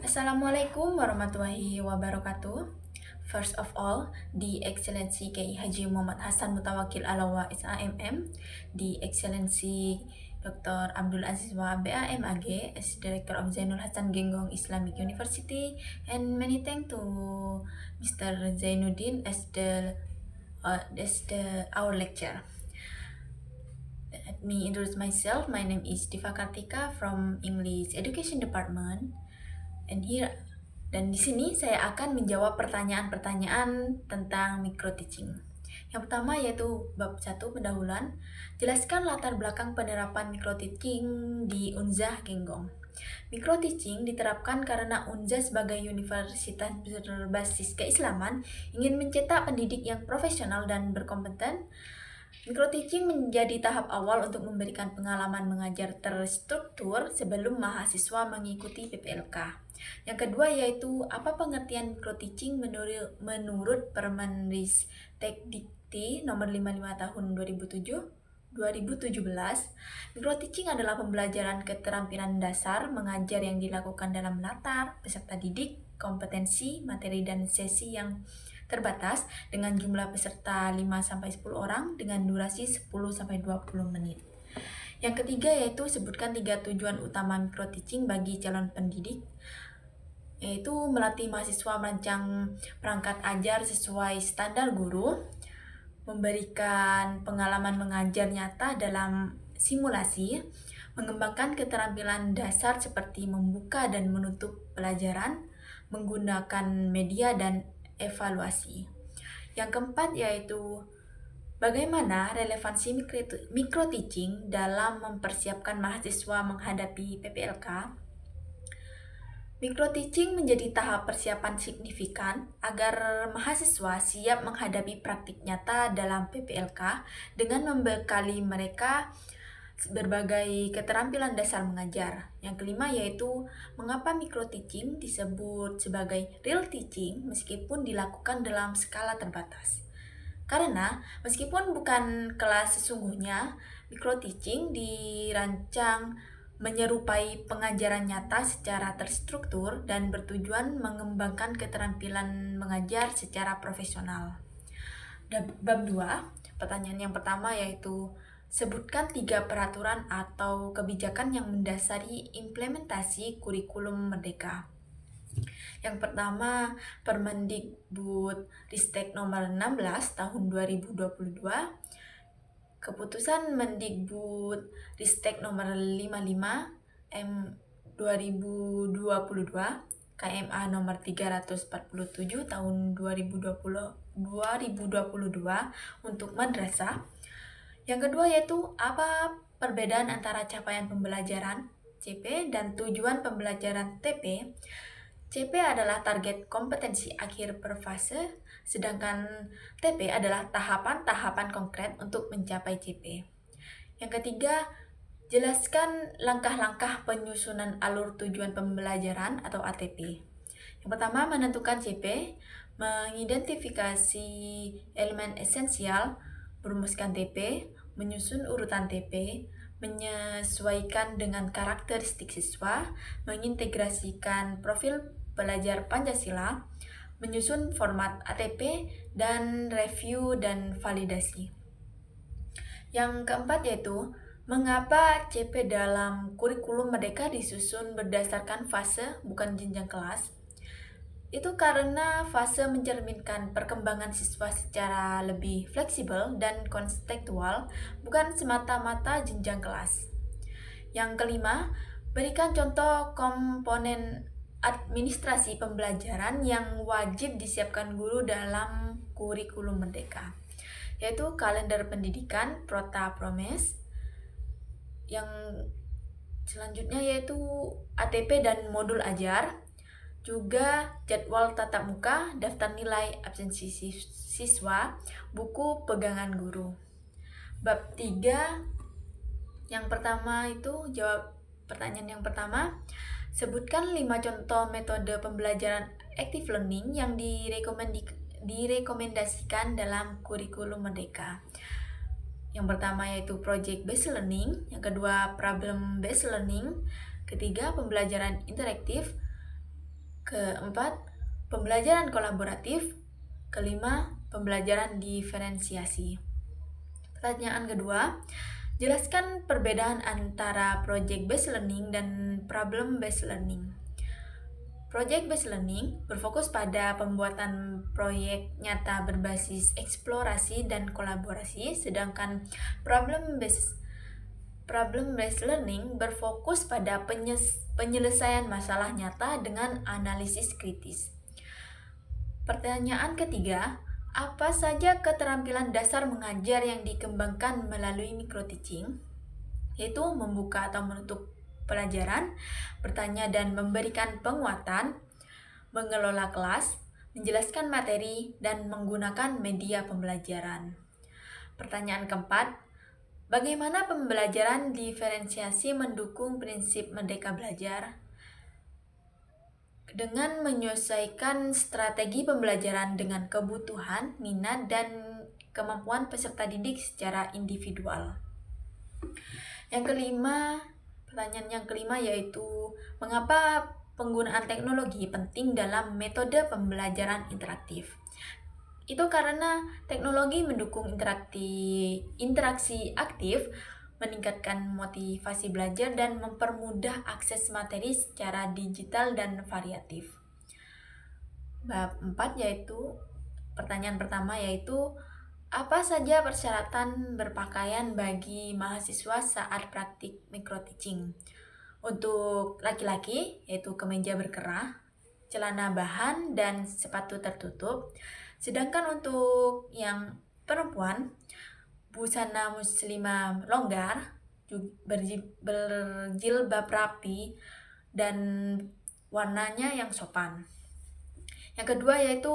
Assalamualaikum warahmatullahi wabarakatuh. First of all, the Excellency Kiai Haji Muhammad Hasan Mutawakil Alawa SAMM, the Excellency Dr. Abdul Aziz Wahab BAMAG as Director of Zainul Hasan Genggong Islamic University, and many thanks to Mr. Zainuddin as our lecturer. Let me introduce myself. My name is Diva Kartika from English Education Department. Dan di sini saya akan menjawab pertanyaan-pertanyaan tentang micro teaching. Yang pertama yaitu bab 1 pendahuluan. Jelaskan latar belakang penerapan micro teaching di Unzah Genggong. Micro teaching diterapkan karena Unzah sebagai universitas berbasis keislaman ingin mencetak pendidik yang profesional dan berkompeten. Micro teaching menjadi tahap awal untuk memberikan pengalaman mengajar terstruktur sebelum mahasiswa mengikuti PPLK. Yang kedua yaitu apa pengertian micro teaching menurut Permenristek Dikti nomor 55 tahun 2017. Micro teaching adalah pembelajaran keterampilan dasar mengajar yang dilakukan dalam latar, peserta didik, kompetensi, materi dan sesi yang terbatas dengan jumlah peserta 5-10 orang dengan durasi 10-20 menit. Yang ketiga yaitu sebutkan 3 tujuan utama micro teaching bagi calon pendidik, yaitu melatih mahasiswa merancang perangkat ajar sesuai standar guru, memberikan pengalaman mengajar nyata dalam simulasi, mengembangkan keterampilan dasar seperti membuka dan menutup pelajaran, menggunakan media dan evaluasi. Yang keempat yaitu bagaimana relevansi micro teaching dalam mempersiapkan mahasiswa menghadapi PPLK. Micro teaching menjadi tahap persiapan signifikan agar mahasiswa siap menghadapi praktik nyata dalam PPLK dengan membekali mereka berbagai keterampilan dasar mengajar. Yang kelima yaitu mengapa micro teaching disebut sebagai real teaching meskipun dilakukan dalam skala terbatas. Karena meskipun bukan kelas sesungguhnya, micro teaching dirancang menyerupai pengajaran nyata secara terstruktur dan bertujuan mengembangkan keterampilan mengajar secara profesional. Bab 2, pertanyaan yang pertama yaitu sebutkan 3 peraturan atau kebijakan yang mendasari implementasi kurikulum Merdeka. Yang pertama, Permendikbud Ristek nomor 16 tahun 2022, Keputusan Mendikbud Ristek nomor 55 M 2022, KMA nomor 347 tahun 2022 untuk madrasah. Yang kedua yaitu apa perbedaan antara capaian pembelajaran CP dan tujuan pembelajaran TP. CP adalah target kompetensi akhir per fase, sedangkan TP adalah tahapan-tahapan konkret untuk mencapai CP. Yang ketiga, jelaskan langkah-langkah penyusunan alur tujuan pembelajaran atau ATP. Yang pertama, menentukan CP, mengidentifikasi elemen esensial, merumuskan TP, menyusun urutan TP, menyesuaikan dengan karakteristik siswa, mengintegrasikan profil pelajar Pancasila, menyusun format ATP, dan review dan validasi. Yang keempat yaitu mengapa CP dalam kurikulum Merdeka disusun berdasarkan fase bukan jenjang kelas. Itu karena fase mencerminkan perkembangan siswa secara lebih fleksibel dan kontekstual, bukan semata-mata jenjang kelas. Yang kelima, berikan contoh komponen administrasi pembelajaran yang wajib disiapkan guru dalam kurikulum Merdeka, yaitu kalender pendidikan, Prota Promes. Yang selanjutnya yaitu ATP dan modul ajar, juga jadwal tatap muka, daftar nilai absensi siswa, buku pegangan guru. Bab 3, yang pertama itu jawab pertanyaan yang pertama. Sebutkan 5 contoh metode pembelajaran active learning yang direkomendasikan dalam kurikulum Merdeka. Yang pertama yaitu project based learning, yang kedua problem based learning, ketiga pembelajaran interaktif, Keempat, pembelajaran kolaboratif. Kelima, pembelajaran diferensiasi. Pertanyaan kedua, jelaskan perbedaan antara project based learning dan problem based learning. Project based learning berfokus pada pembuatan proyek nyata berbasis eksplorasi dan kolaborasi, sedangkan problem based learning berfokus pada penyelesaian masalah nyata dengan analisis kritis. Pertanyaan ketiga, apa saja keterampilan dasar mengajar yang dikembangkan melalui microteaching? Yaitu membuka atau menutup pelajaran, bertanya dan memberikan penguatan, mengelola kelas, menjelaskan materi, dan menggunakan media pembelajaran. Pertanyaan keempat, bagaimana pembelajaran diferensiasi mendukung prinsip merdeka belajar? Dengan menyesuaikan strategi pembelajaran dengan kebutuhan, minat, dan kemampuan peserta didik secara individual. Pertanyaan yang kelima yaitu mengapa penggunaan teknologi penting dalam metode pembelajaran interaktif? Itu karena teknologi mendukung interaksi aktif, meningkatkan motivasi belajar, dan mempermudah akses materi secara digital dan variatif. Bab 4 yaitu pertanyaan pertama yaitu apa saja persyaratan berpakaian bagi mahasiswa saat praktik microteaching? Untuk laki-laki yaitu kemeja berkerah, celana bahan, dan sepatu tertutup. Sedangkan untuk yang perempuan, busana muslimah longgar, berjilbab rapi, dan warnanya yang sopan. Yang kedua yaitu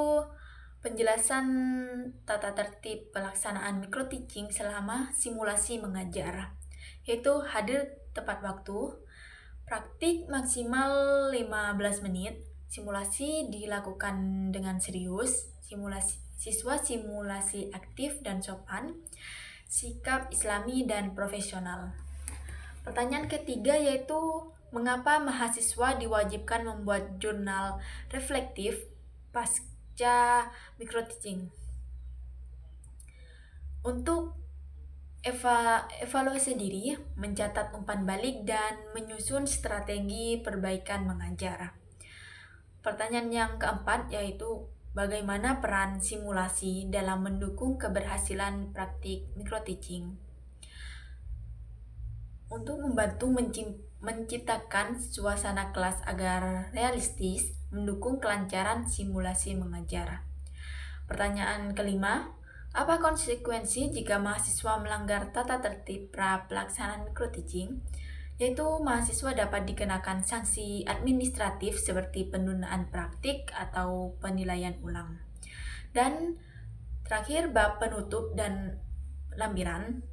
penjelasan tata tertib pelaksanaan microteaching selama simulasi mengajar, yaitu hadir tepat waktu, praktik maksimal 15 menit, simulasi dilakukan dengan serius, siswa simulasi aktif dan sopan, sikap islami dan profesional. Pertanyaan ketiga yaitu mengapa mahasiswa diwajibkan membuat jurnal reflektif pasca microteaching? Untuk evaluasi diri, mencatat umpan balik, dan menyusun strategi perbaikan mengajar. Pertanyaan yang keempat yaitu bagaimana peran simulasi dalam mendukung keberhasilan praktik microteaching? Untuk membantu menciptakan suasana kelas agar realistis, mendukung kelancaran simulasi mengajar. Pertanyaan kelima, apa konsekuensi jika mahasiswa melanggar tata tertib pelaksanaan microteaching? Yaitu mahasiswa dapat dikenakan sanksi administratif seperti penundaan praktik atau penilaian ulang. Dan terakhir, bab penutup dan lampiran.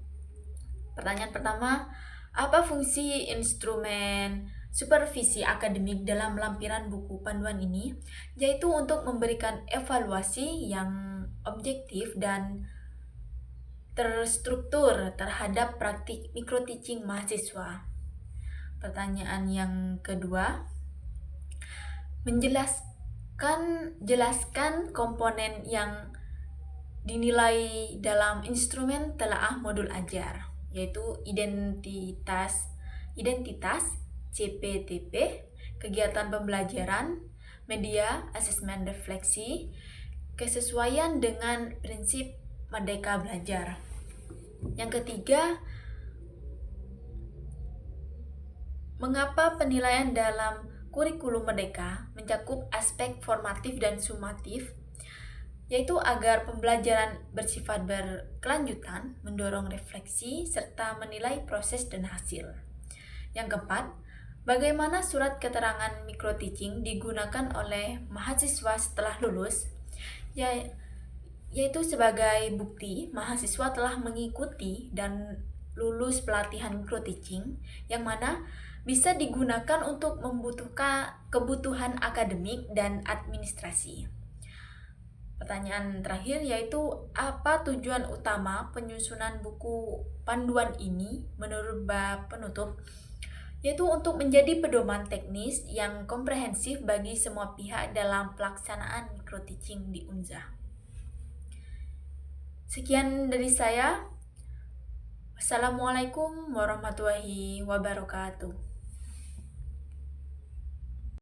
Pertanyaan pertama, apa fungsi instrumen supervisi akademik dalam lampiran buku panduan ini? Yaitu untuk memberikan evaluasi yang objektif dan terstruktur terhadap praktik microteaching mahasiswa. Pertanyaan yang kedua, jelaskan komponen yang dinilai dalam instrumen telaah modul ajar, yaitu identitas, CPTP, kegiatan pembelajaran, media, asesmen refleksi, kesesuaian dengan prinsip merdeka belajar. Yang ketiga, mengapa penilaian dalam kurikulum merdeka mencakup aspek formatif dan sumatif, yaitu agar pembelajaran bersifat berkelanjutan, mendorong refleksi, serta menilai proses dan hasil. Yang keempat, bagaimana surat keterangan microteaching digunakan oleh mahasiswa setelah lulus, yaitu sebagai bukti mahasiswa telah mengikuti dan lulus pelatihan microteaching, yang mana bisa digunakan untuk membutuhkan kebutuhan akademik dan administrasi. Pertanyaan terakhir yaitu apa tujuan utama penyusunan buku panduan ini menurut bab penutup? yaitu untuk menjadi pedoman teknis yang komprehensif bagi semua pihak dalam pelaksanaan micro teaching di Unza. Sekian dari saya. Wassalamualaikum warahmatullahi wabarakatuh.